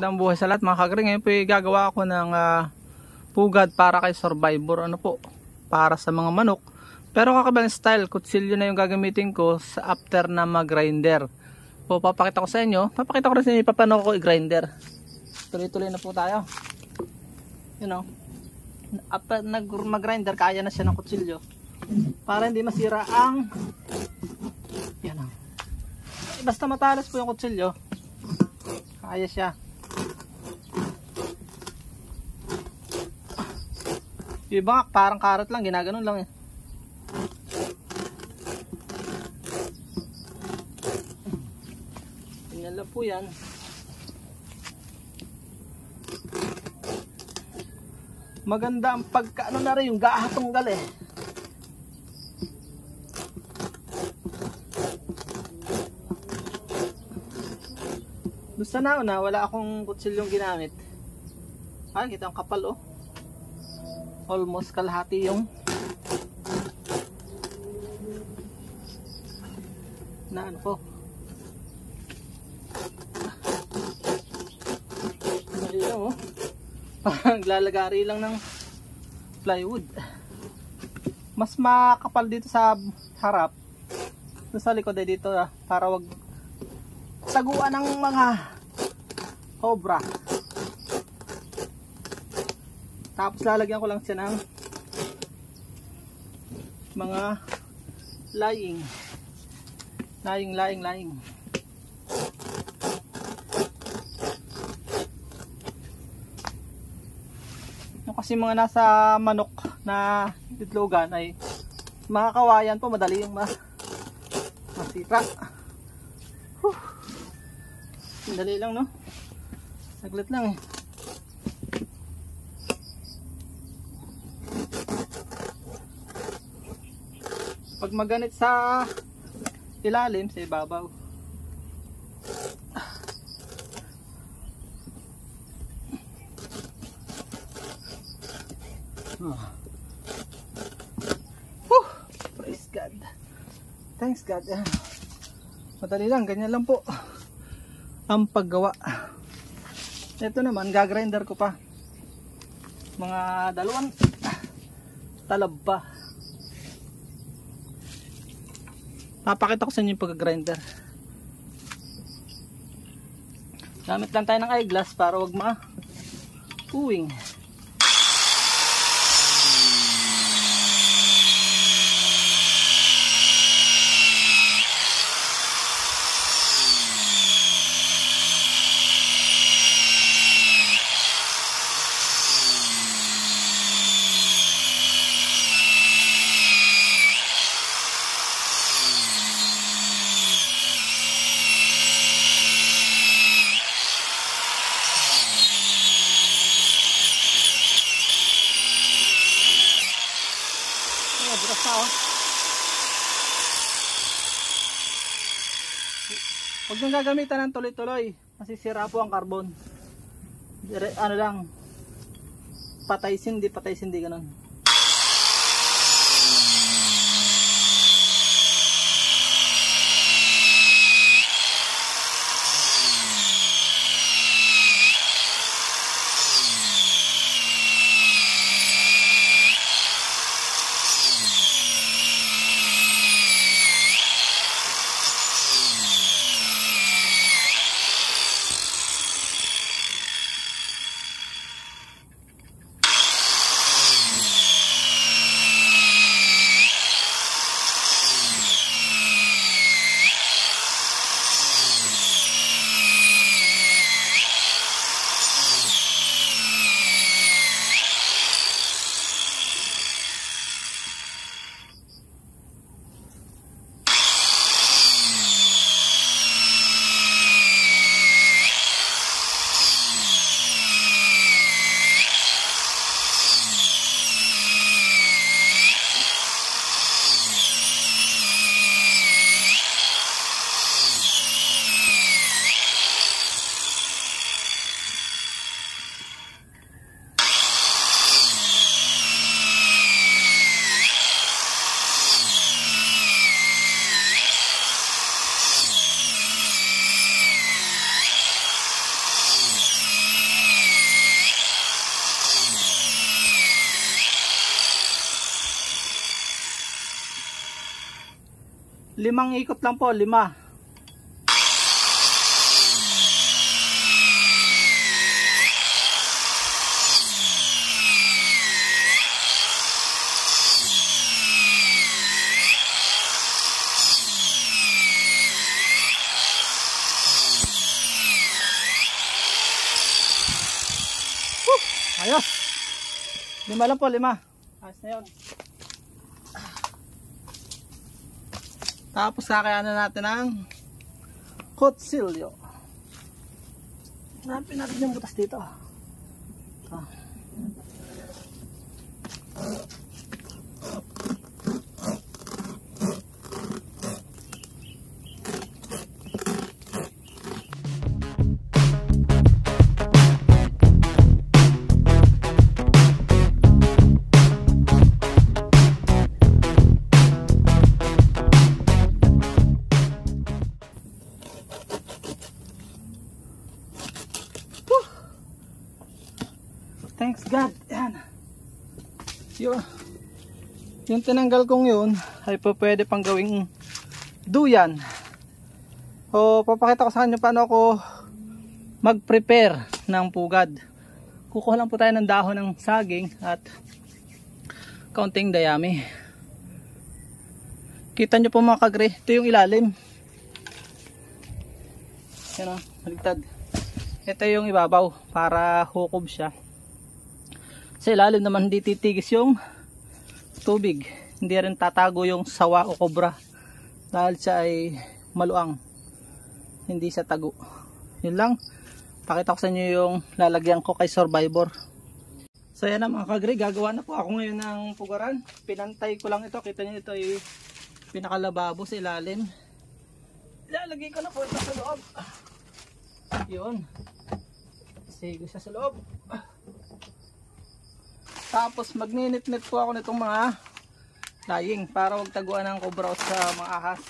Magandang buhay sa lahat mga kagre. Ngayon po gagawa ako ng pugad para kay Survivor. Ano po? Para sa mga manok. Pero kakaibang style, kutsilyo na yung gagamitin ko sa after na mag-grinder. Po, papakita ko sa inyo. Papakita ko rin sa inyo paano ko i-grinder. Tuloy-tuloy na po tayo. You know, after mag-grinder, kaya na siya ng kutsilyo. Para hindi masira ang yan o. Basta matalas po yung kutsilyo, kaya siya. Yung iba parang karat lang, ginaganon lang eh. Ganyan lang po yan. Maganda ang pagkaano na rin yung gahatunggal eh. Doon sa nauna, wala akong kutsilyong ginamit. Ay, kita ang kapal oh. Almost kalahati yung na ano po. Dali lang oh. Parang lalagari lang ng plywood. Mas makapal dito sa harap. Doon sa likod ay dito para wag taguan ng mga cobra. Tapos lalagyan ko lang siya ng mga lying. Yung kasi mga nasa manok na itlogan ay mga kawayan po, madali yung masira. Dali lang no, saglit lang eh. Pag maganit sa ilalim, sa ibabaw. Praise God, thanks God. Madali lang, ganyan lang po ang paggawa. Ito naman, gagrinder ko pa mga 2 talab pa. Papakita ko sa inyo yung pag-grinder. Gamit lang tayo ng eyeglass para wag ma-uwing. Huwag nang gagamitan ng tuloy-tuloy, masisira po ang carbon. Ano lang, patay-sindi ganun. 5 ikot lang po, 5. Ayos. 5 lang po, 5. Ayos na yun. Tapos kakayanan natin ang kutsilyo. Hanapin natin yung butas dito. Ito. Thanks God. Yan. Yung tinanggal kong yun ay pwede pang gawing duyan. O papakita ko sa inyo paano ako mag-prepare ng pugad. Kukuha lang po tayo ng dahon ng saging at kaunting dayami. Kita nyo po mga kagre, ito yung ilalim. Yan o, maligtad. Ito yung ibabaw para hukob siya. Sa ilalim naman hindi titigis yung tubig. Hindi rin tatago yung sawa o kobra. Dahil siya ay maluang. Hindi siya tago. Yun lang. Pakita ko sa inyo yung lalagyan ko kay Survivor. So yan na mga kagre. Gagawa na po ako ngayon ng pugaran. Pinantay ko lang ito. Kita nyo ito ay pinakalababo sa ilalim. Ilalagay ko na po ito sa loob. Yun. Sigo siya sa loob. Tapos magninit-nit po ako nitong mga laying para huwag taguan ng cobra sa mga ahas.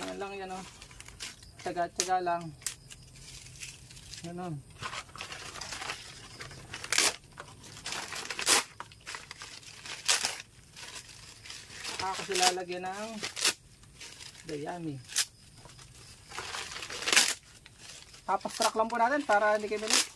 Yan lang yan o. Tsaga-tsaga lang. Ganon. Ako sila lalagyan ng dayami. Papastrack lang po natin para hindi kayo minit.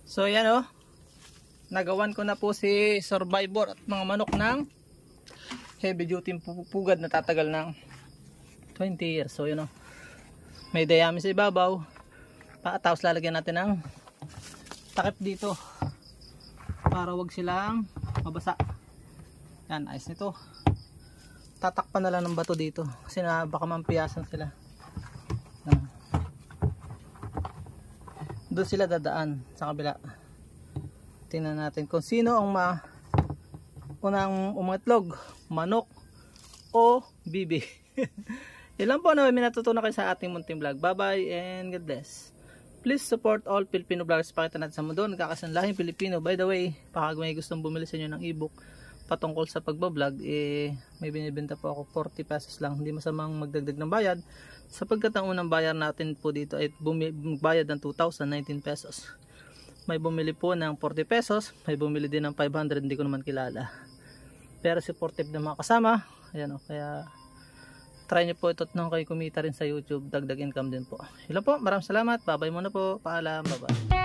So yan oh, nagawan ko na po si Survivor at mga manok ng heavy duty pugad na tatagal ng 20 years. So yun oh, may dayami sa ibabaw, tapos lalagyan natin ng takip dito para wag silang mabasa. Yan, ayos nito. Tatakpan na lang ng bato dito kasi na baka mampiyasan sila. Yan. Doon sila dadaan sa kabila. Tingnan natin kung sino ang unang umatlog, manok o bibi. Ilan po na may natutunan kayo sa ating munting vlog. Bye bye and God bless. Please support all Filipino vloggers. Pakita natin sa mundo, nagkakasanlahing Pilipino. By the way, pag may gustong bumili sa inyo ng ebook patungkol sa pagbablog, may binibenta po ako 40 pesos lang. Hindi masamang magdagdag ng bayad sapagkat ang unang bayar natin po dito ay bayad ng 2,019 pesos. May bumili po ng 40 pesos, may bumili din ng 500, hindi ko naman kilala. Pero supportive na mga kasama, ayan o, kaya try nyo po ito nung kayo kumita rin sa YouTube, dagdag income din po. Hello po, maraming salamat, bye bye muna po, paalam, bye bye.